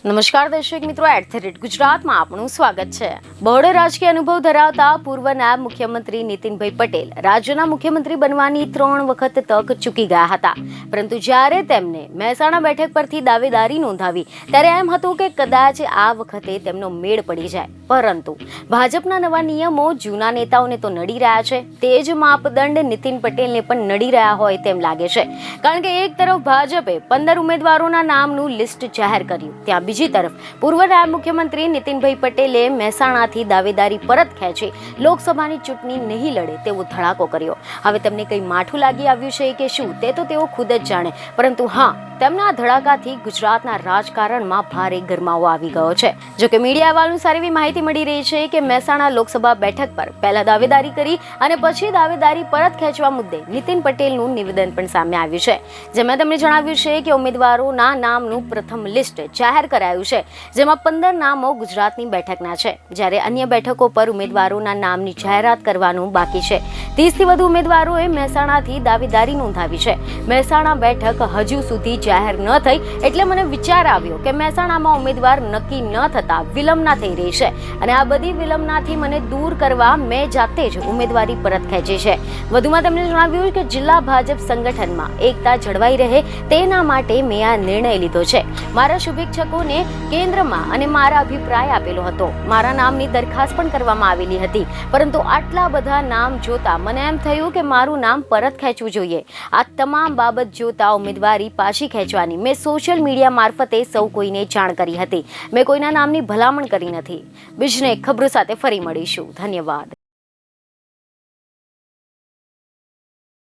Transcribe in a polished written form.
નમસ્કાર દર્શક મિત્રો, ગુજરાતમાં આપનું સ્વાગત છે। બહોળો રાજકીય અનુભવ ધરાવતા પૂર્વ નાયબ મુખ્યમંત્રી નીતિનભાઈ પટેલ રાજ્યના મુખ્યમંત્રી બનવાની 3 વખત તક ચૂકી ગયા હતા, પરંતુ જ્યારે તેમને મહેસાણા બેઠક પરથી દાવેદારી નોંધાવી ત્યારે એમ હતું કે કદાચ આ વખતે તેમનો મેળ પડી જાય, પરંતુ ભાજપના નવા નિયમો જૂના નેતાઓને તો નડી રહ્યા છે, તે જ માપદંડ નીતિન પટેલને પણ નડી રહ્યા હોય તેમ લાગે છે। કારણ કે એક તરફ ભાજપે 15 ઉમેદવારોના નામનું લિસ્ટ જાહેર કર્યું, ત્યાં બીજી તરફ પૂર્વ નાયબ મુખ્યમંત્રી નીતિનભાઈ પટેલે મહેસાણાથી દાવેદારી પરત ખેંચી લોકસભાની ચૂંટણી નહીં લડે તેવો ધડાકો કર્યો। હવે તેમને કંઈ માઠું લાગી આવ્યું છે કે શું તે તો તેઓ ખુદ જ જાણે, પરંતુ હા, તેમના ધડાકાથી ગુજરાતના રાજકારણમાં ભારે ગરમાવો આવી ગયો છે। જોકે મીડિયા અહેવાલનું સારી એવી માહિતી મળી રહી છે કે મહેસાણા લોકસભા બેઠક પર પહેલા દાવેદારી કરી અને પછી દાવેદારી પરત ખેંચવા મુદ્દે નીતિન પટેલનું નિવેદન પણ સામે આવ્યું છે, જેમાં તેમણે જણાવ્યું છે કે ઉમેદવારોના નામનું પ્રથમ લિસ્ટ જાહેર કરાયું છે, જેમાં 15 નામો ગુજરાતની બેઠકના છે, જ્યારે અન્ય બેઠકો પર ઉમેદવારોના નામની જાહેરાત કરવાનું બાકી છે। 30 થી વધુ ઉમેદવારોએ મહેસાણાથી દાવેદારી નોંધાવી છે। મહેસાણા બેઠક હજુ સુધી જાહેર ન થઈ એટલે મને વિચાર આવ્યો કે મહેસાણામાં ઉમેદવાર નક્કી ન થતા વિલંબના થઈ રહી છે અને આ બધી વિલંબનાથી મને દૂર કરવા મેં જાતે જ ઉમેદવારી પરત ખેંચી છે। વધુમાં તેમણે જણાવ્યું કે જિલ્લા ભાજપ સંગઠનમાં એકતા જળવાઈ રહે તેના માટે મેં આ નિર્ણય લીધો છે। મારા શુભેચ્છકોને કેન્દ્રમાં અને મારા અભિપ્રાય આપેલો હતો, મારા નામની દરખાસ્ત પણ કરવામાં આવેલી હતી, પરંતુ આટલા બધા નામ જોતા મને એમ થયું કે મારું નામ પરત ખેંચવું જોઈએ। આ તમામ બાબત જોતા ઉમેદવારી પાછી ખેંચવાની મેં સોશિયલ મીડિયા મારફતે સૌ કોઈને જાણ કરી હતી। મેં કોઈના નામની ભલામણ કરી નથી। બીજને ખબરો સાથે ફરી મળીશું। ધન્યવાદ।